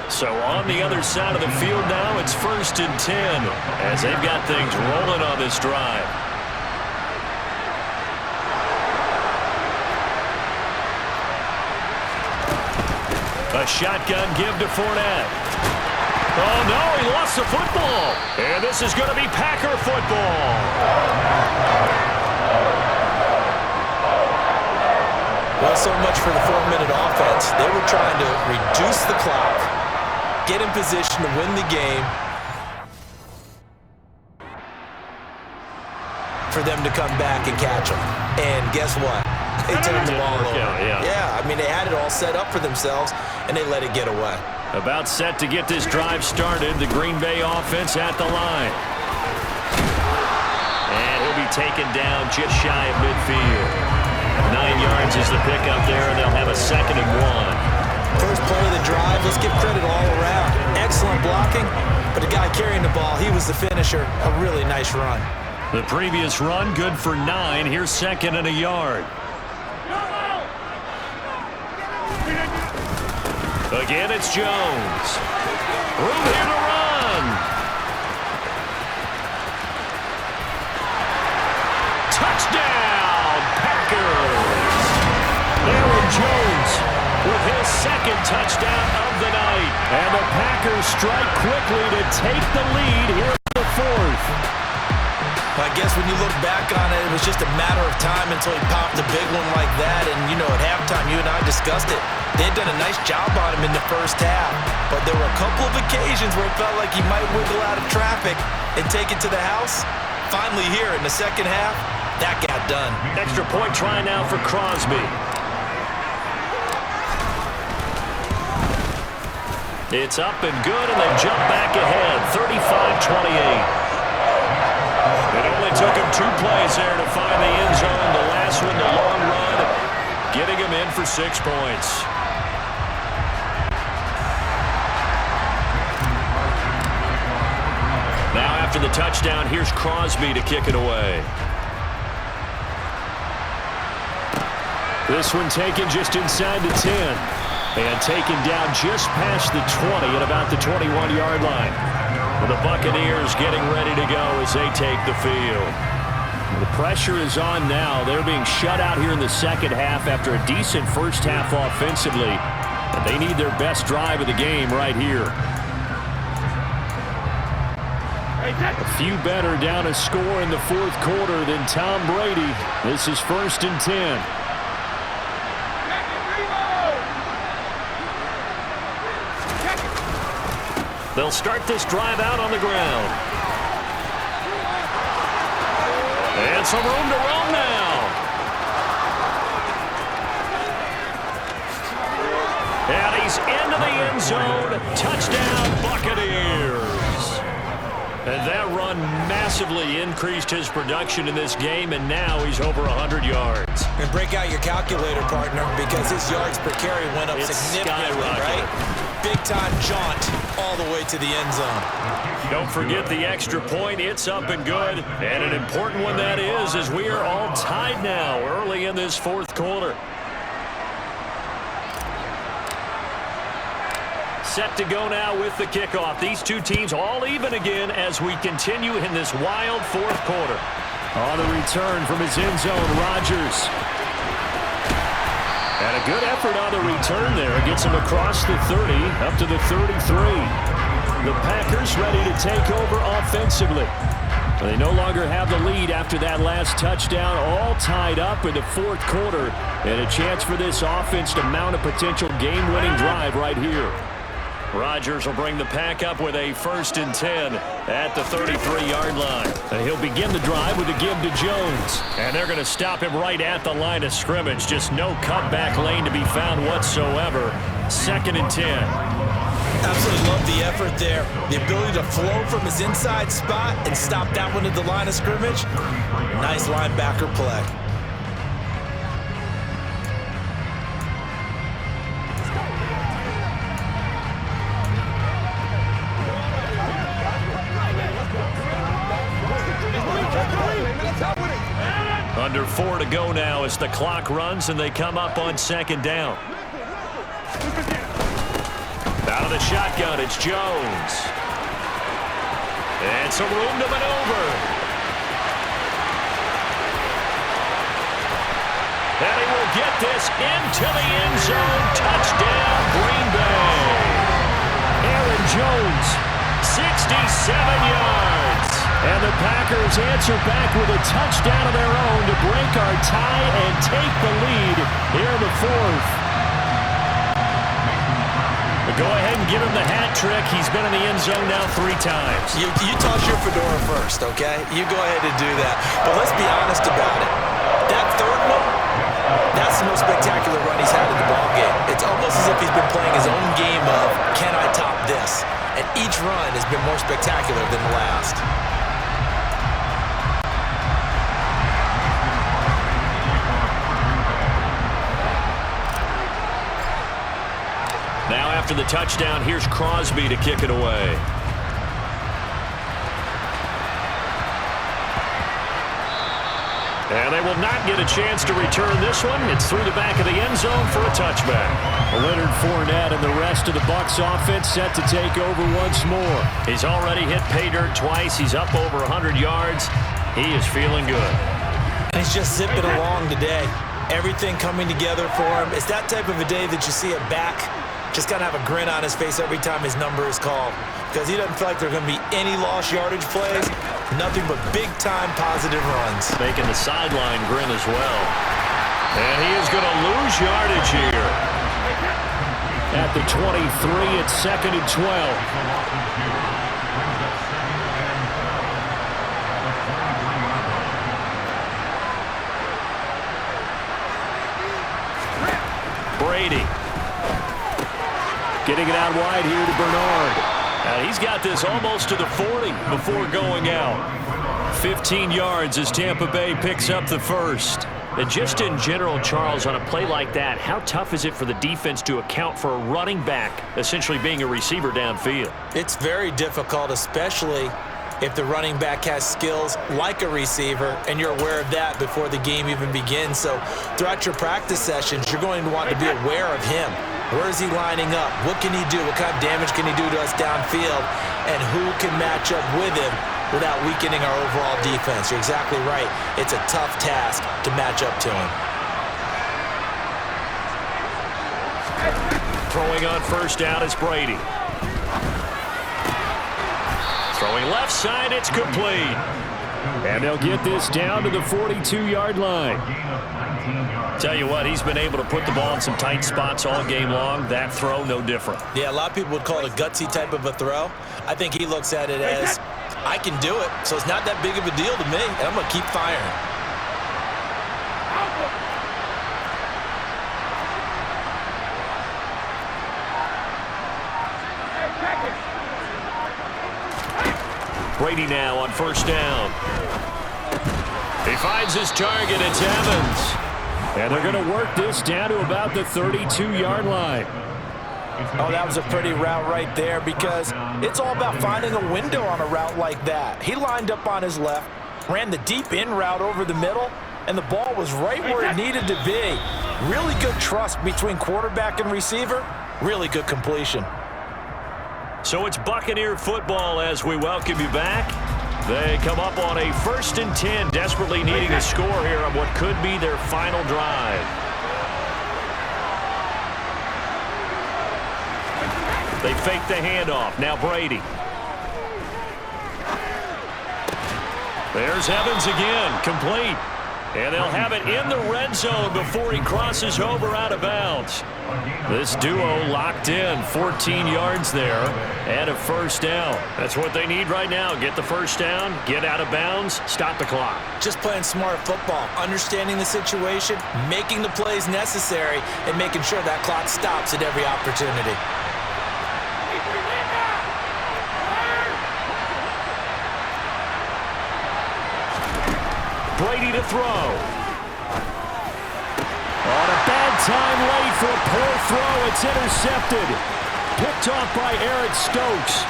[SPEAKER 3] So on the other side of the field now, it's 1st and 10 as they've got things rolling on this drive. A shotgun give to Fournette. Oh, no, he lost the football. And this is going to be Packer football.
[SPEAKER 5] Well, so much for the 4-minute offense. They were trying to reduce the clock, get in position to win the game, for them to come back and catch them. And guess what? They turned the ball over. Yeah, I mean, they had it all set up for themselves, and they let it get away.
[SPEAKER 3] About set to get this drive started, the Green Bay offense at the line. And he'll be taken down just shy of midfield. 9 yards is the pickup there, and they'll have a 2nd and 1.
[SPEAKER 5] First play of the drive, let's give credit all around. Excellent blocking, but the guy carrying the ball, he was the finisher. A really nice run.
[SPEAKER 3] The previous run, good for 9. Here's 2nd and a yard. Again, it's Jones. Room here to run. Touchdown, Packers. Aaron Jones with his 2nd touchdown of the night.
[SPEAKER 4] And the Packers strike quickly to take the lead here in the 4th.
[SPEAKER 5] I guess when you look back on it, it was just a matter of time until he popped a big one like that. And, you know, at halftime, you and I discussed it. They had done a nice job on him in the first half. But there were a couple of occasions where it felt like he might wiggle out of traffic and take it to the house. Finally here in the second half, that got done.
[SPEAKER 3] Extra point try now for Crosby. It's up and good, and they jump back ahead, 35-28. It only took him 2 plays there to find the end zone. The last one, the long run, getting him in for 6 points. Now after the touchdown, here's Crosby to kick it away.
[SPEAKER 4] This one taken just inside the 10. And taken down just past the 20 at about the 21-yard line.
[SPEAKER 3] The Buccaneers getting ready to go as they take the field.
[SPEAKER 4] The pressure is on now. They're being shut out here in the second half after a decent first half offensively. And they need their best drive of the game right here. A few better down a score in the 4th quarter than Tom Brady. This is 1st and 10.
[SPEAKER 3] They'll start this drive out on the ground. And some room to roam now. And he's into the end zone. Touchdown, Buccaneers. And that run massively increased his production in this game, and now he's over 100 yards.
[SPEAKER 5] And break out your calculator, partner, because his yards per carry went up significantly, right? Big-time jaunt all the way to the end zone.
[SPEAKER 3] Don't forget the extra point. It's up and good. And an important one that is, as we are all tied now early in this 4th quarter. Set to go now with the kickoff. These two teams all even again as we continue in this wild 4th quarter.
[SPEAKER 4] On the return from his end zone, Rodgers. And a good effort on the return there. Gets him across the 30, up to the 33. The Packers ready to take over offensively. They no longer have the lead after that last touchdown. All tied up in the 4th quarter. And a chance for this offense to mount a potential game-winning drive right here.
[SPEAKER 3] Rodgers will bring the pack up with a 1st and 10 at the 33-yard line.
[SPEAKER 4] And he'll begin the drive with a give to Jones.
[SPEAKER 3] And they're going to stop him right at the line of scrimmage. Just no cutback lane to be found whatsoever. 2nd and 10.
[SPEAKER 5] Absolutely love the effort there. The ability to flow from his inside spot and stop that one at the line of scrimmage. Nice linebacker play.
[SPEAKER 3] 4 to go now as the clock runs and they come up on second down. Out of the shotgun, it's Jones. And some room to maneuver. And he will get this into the end zone. Touchdown, Green Bay. Aaron Jones, 67 yards. And the Packers answer back with a touchdown of their own to break our tie and take the lead here in the fourth. Go ahead and give him the hat trick. He's been in the end zone now 3 times.
[SPEAKER 5] You toss your fedora first, okay? You go ahead and do that. But let's be honest about it. That third one, that's the most spectacular run he's had in the ballgame. It's almost as if he's been playing his own game of, can I top this? And each run has been more spectacular than the last.
[SPEAKER 3] Now after the touchdown, here's Crosby to kick it away. And they will not get a chance to return this one. It's through the back of the end zone for a touchback.
[SPEAKER 4] Leonard Fournette and the rest of the Bucs offense set to take over once more.
[SPEAKER 3] He's already hit pay dirt twice. He's up over 100 yards. He is feeling good.
[SPEAKER 5] And he's just zipping along today. Everything coming together for him. It's that type of a day that you see a back just got to have a grin on his face every time his number is called, because he doesn't feel like there are going to be any lost yardage plays, nothing but big-time positive runs.
[SPEAKER 3] Making the sideline grin as well. And he is going to lose yardage here.
[SPEAKER 4] At the 23, it's 2nd and 12.
[SPEAKER 3] Brady.
[SPEAKER 4] Getting it out wide here to Bernard.
[SPEAKER 3] And he's got this almost to the 40 before going out. 15 yards as Tampa Bay picks up the first. And just in general, Charles, on a play like that, how tough is it for the defense to account for a running back essentially being a receiver downfield?
[SPEAKER 5] It's very difficult, especially if the running back has skills like a receiver, and you're aware of that before the game even begins. So throughout your practice sessions, you're going to want to be aware of him. Where is he lining up? What can he do? What kind of damage can he do to us downfield? And who can match up with him without weakening our overall defense? You're exactly right. It's a tough task to match up to him.
[SPEAKER 3] Throwing on first down is Brady. Throwing left side, it's complete.
[SPEAKER 4] And they'll get this down to the 42-yard line.
[SPEAKER 3] Tell you what, he's been able to put the ball in some tight spots all game long. That throw, no different.
[SPEAKER 5] Yeah, a lot of people would call it a gutsy type of a throw. I think he looks at it as, I can do it, so it's not that big of a deal to me, and I'm going to keep firing.
[SPEAKER 3] Brady now on first down. He finds his target. It's Evans.
[SPEAKER 4] And they're going to work this down to about the 32-yard line.
[SPEAKER 6] Oh, that was a pretty route right there, because it's all about finding a window on a route like that. He lined up on his left, ran the deep in route over the middle, and the ball was right where it needed to be. Really good trust between quarterback and receiver. Really good completion.
[SPEAKER 3] So it's Buccaneer football as we welcome you back. They come up on a 1st and 10, desperately needing a score here on what could be their final drive. They fake the handoff. Now Brady. There's Evans again, complete. And they'll have it in the red zone before he crosses over out of bounds. This duo locked in, 14 yards there, and a first down. That's what they need right now. Get the first down, get out of bounds, stop the clock.
[SPEAKER 5] Just playing smart football, understanding the situation, making the plays necessary, and making sure that clock stops at every opportunity.
[SPEAKER 3] Brady to throw.
[SPEAKER 4] On a bad time late for a poor throw. It's intercepted. Picked off by Eric Stokes.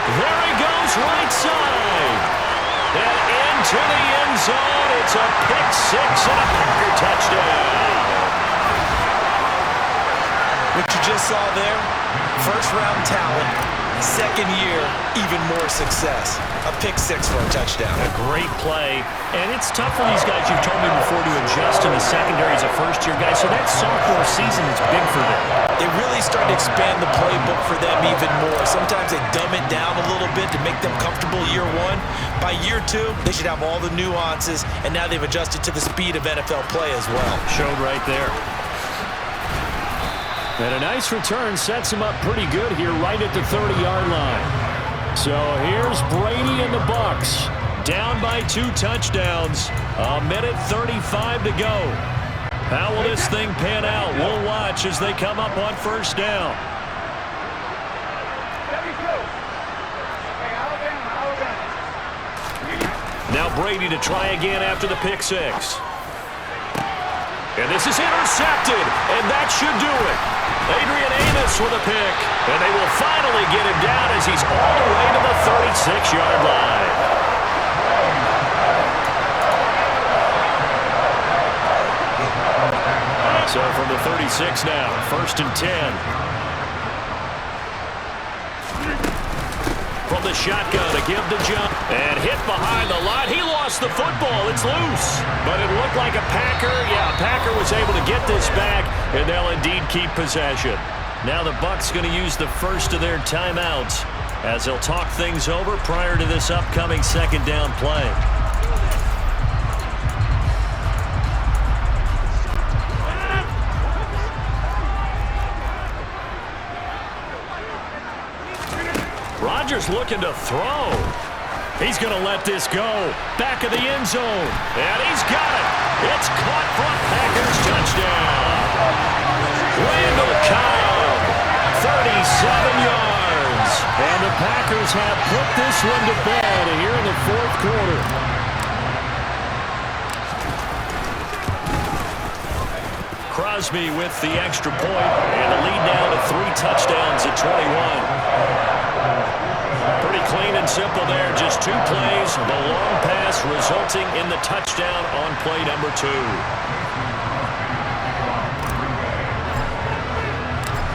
[SPEAKER 3] There he goes right side. And into the end zone. It's a pick six and a Packer touchdown.
[SPEAKER 5] What you just saw there, first-round talent, second year, even more success. A pick six for a touchdown.
[SPEAKER 3] A great play. And it's tough for these guys, you've told me before, to adjust in the secondary as a first-year guy. So that sophomore season is big for them.
[SPEAKER 5] They really start to expand the playbook for them even more. Sometimes they dumb it down a little bit to make them comfortable year one. By year two, they should have all the nuances, and now they've adjusted to the speed of NFL play as well.
[SPEAKER 3] Showed right there. And a nice return sets him up pretty good here right at the 30-yard line. So here's Brady and the Bucs. Down by 2 touchdowns. A minute 35 to go. How will this thing pan out? We'll watch as they come up on first down. Now Brady to try again after the pick six. And this is intercepted, and that should do it. Adrian Amos with a pick, and they will finally get him down as he's all the way to the 36-yard line. So from the 36 now, 1st and 10. From the shotgun to give to John. And hit behind the line. He lost the football. It's loose. But it looked like a Packer. Yeah, a Packer was able to get this back, and they'll indeed keep possession. Now the Bucs going to use the first of their timeouts as they'll talk things over prior to this upcoming second down play. Rodgers looking to throw. He's going to let this go. Back of the end zone. And he's got it. It's caught for a Packers touchdown. Randall Cobb, 37 yards. And the Packers have put this one to bed here in the fourth quarter. Crosby with the extra point. And the lead now to 3 touchdowns at 21. Pretty clean and simple there. Just 2 plays. The long pass resulting in the touchdown on play number 2.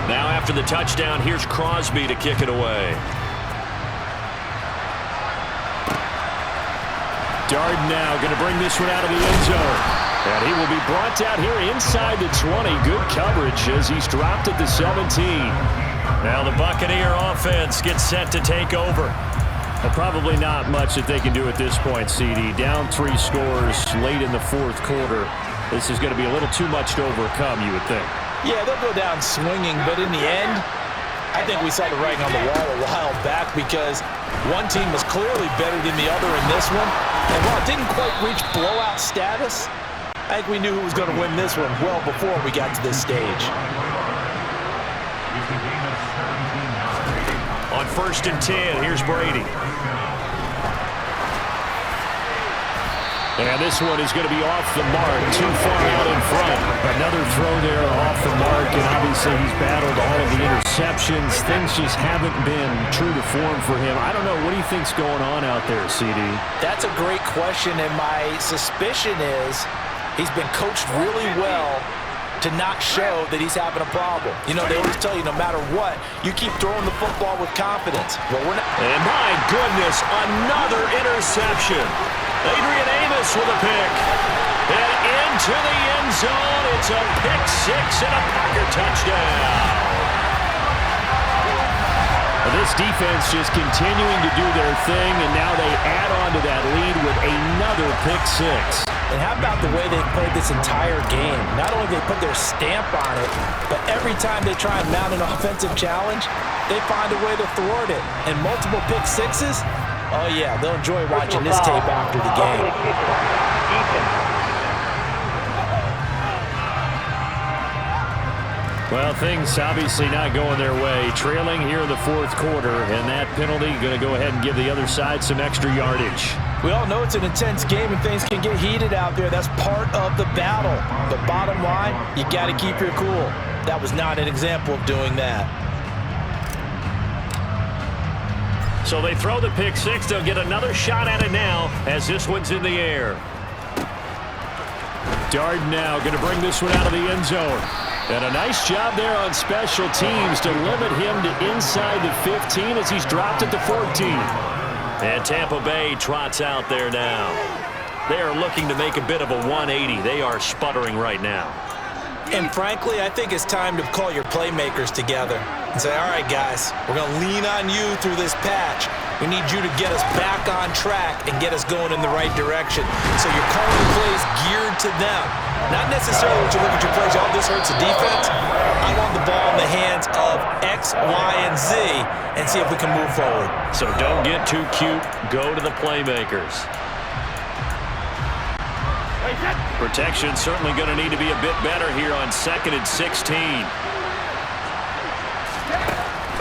[SPEAKER 3] Now after the touchdown, here's Crosby to kick it away. Darden now going to bring this one out of the end zone. And he will be brought down here inside the 20. Good coverage as he's dropped at the 17. Now the Buccaneer offense gets set to take over. Well, probably not much that they can do at this point, CD. Down 3 scores late in the fourth quarter. This is going to be a little too much to overcome, you would think.
[SPEAKER 6] Yeah, they'll go down swinging, but in the end, I think we saw the writing on the wall a while back because one team was clearly better than the other in this one. And while it didn't quite reach blowout status, I think we knew who was going to win this one well before we got to this stage.
[SPEAKER 3] On 1st and 10, here's Brady. And this one is going to be off the mark, too far out in front. Another throw there off the mark, and obviously he's battled all of the interceptions. Things just haven't been true to form for him. I don't know. What do you think's going on out there, CD?
[SPEAKER 6] That's a great question, and my suspicion is he's been coached really well to not show that he's having a problem. You know, they always tell you no matter what, you keep throwing the football with confidence. Well, we're not.
[SPEAKER 3] And my goodness, another interception. Adrian Amos with a pick. And into the end zone. It's a pick six and a Packer touchdown. This defense just continuing to do their thing, and now they add on to that lead with another pick six.
[SPEAKER 6] And how about the way they played this entire game? Not only did they put their stamp on it, but every time they try and mount an offensive challenge, they find a way to thwart it. And multiple pick sixes, oh yeah, they'll enjoy watching this tape after the game.
[SPEAKER 3] Well, things obviously not going their way. Trailing here in the fourth quarter, and that penalty going to go ahead and give the other side some extra yardage.
[SPEAKER 6] We all know it's an intense game and things can get heated out there. That's part of the battle. But bottom line, you got to keep your cool. That was not an example of doing that.
[SPEAKER 3] So they throw the pick six. They'll get another shot at it now as this one's in the air.
[SPEAKER 4] Darden now going to bring this one out of the end zone. And a nice job there on special teams to limit him to inside the 15 as he's dropped at the 14.
[SPEAKER 3] And Tampa Bay trots out there now. They are looking to make a bit of a 180. They are sputtering right now.
[SPEAKER 5] And frankly, I think it's time to call your playmakers together and say, all right, guys, we're going to lean on you through this patch. We need you to get us back on track and get us going in the right direction. So you're calling plays geared to them. Not necessarily when you look at your plays, oh, this hurts the defense. I want the ball in the hands of X, Y, and Z and see if we can move forward.
[SPEAKER 3] So don't get too cute. Go to the playmakers. Protection certainly going to need to be a bit better here on 2nd and 16.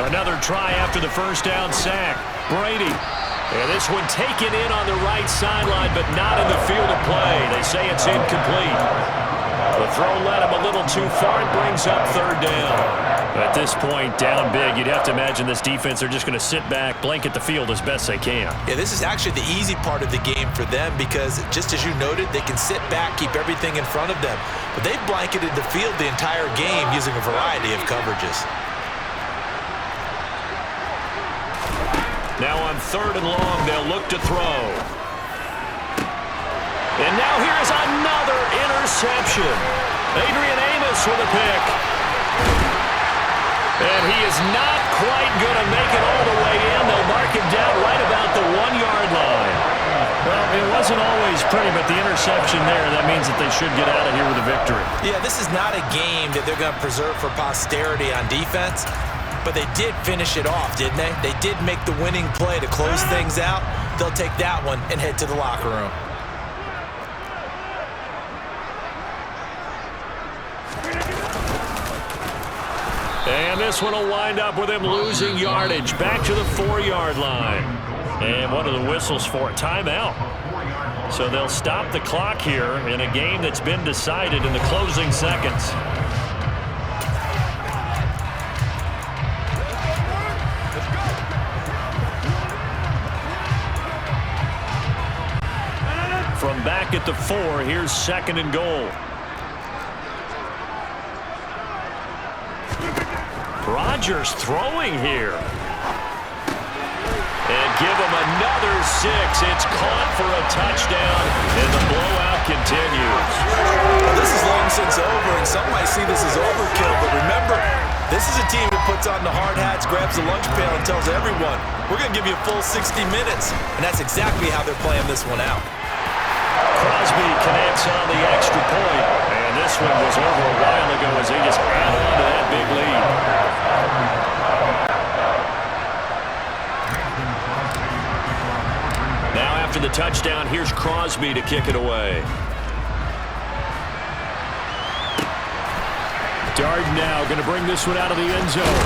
[SPEAKER 3] Another try after the first down sack. Brady. And this one taken in on the right sideline, but not in the field of play. They say it's incomplete. The throw led him a little too far. It brings up 3rd down. At this point, down big, you'd have to imagine this defense, they're just going to sit back, blanket the field as best they can.
[SPEAKER 5] Yeah, this is actually the easy part of the game for them because, just as you noted, they can sit back, keep everything in front of them. But they've blanketed the field the entire game using a variety of coverages.
[SPEAKER 3] Now on 3rd and long, they'll look to throw. And now here is another interception. Adrian Amos with a pick. And he is not quite going to make it all the way in. They'll mark him down right about the 1-yard line.
[SPEAKER 4] Well, it wasn't always pretty, but the interception there, that means that they should get out of here with a victory.
[SPEAKER 5] Yeah, this is not a game that they're going to preserve for posterity on defense. But they did finish it off, didn't they? They did make the winning play to close things out. They'll take that one and head to the locker room.
[SPEAKER 3] And this one will wind up with him losing yardage back to the 4-yard line. And what are the whistles for? Timeout. So they'll stop the clock here in a game that's been decided in the closing seconds. From back at the 4, here's 2nd and goal. Rodgers throwing here. And give him another 6. It's caught for a touchdown, and the blowout continues.
[SPEAKER 5] Well, this is long since over, and some might see this as overkill, but remember, this is a team that puts on the hard hats, grabs the lunch pail, and tells everyone, we're going to give you a full 60 minutes. And that's exactly how they're playing this one out.
[SPEAKER 3] Crosby connects on the extra point, and this one was over a while ago as they just add on to that big lead. Now after the touchdown, here's Crosby to kick it away.
[SPEAKER 4] Darden now going to bring this one out of the end zone.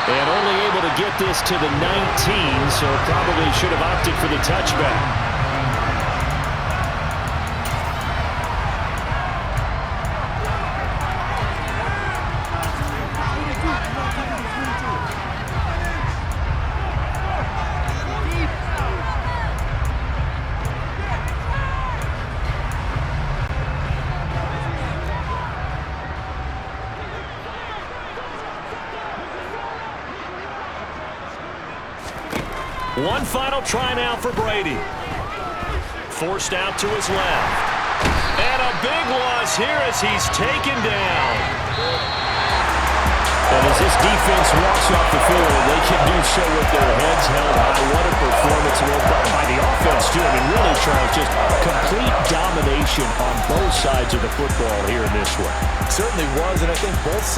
[SPEAKER 4] And only able to get this to the 19, so probably should have opted for the touchback.
[SPEAKER 3] One final try now for Brady. Forced out to his left. And a big loss here as he's taken down.
[SPEAKER 4] And as this defense walks off the field, they can do so with their heads held high. What a performance by the offense, too. I mean, really, Charles, just complete domination on both sides of the football here in this one.
[SPEAKER 6] Certainly was, and I think both sides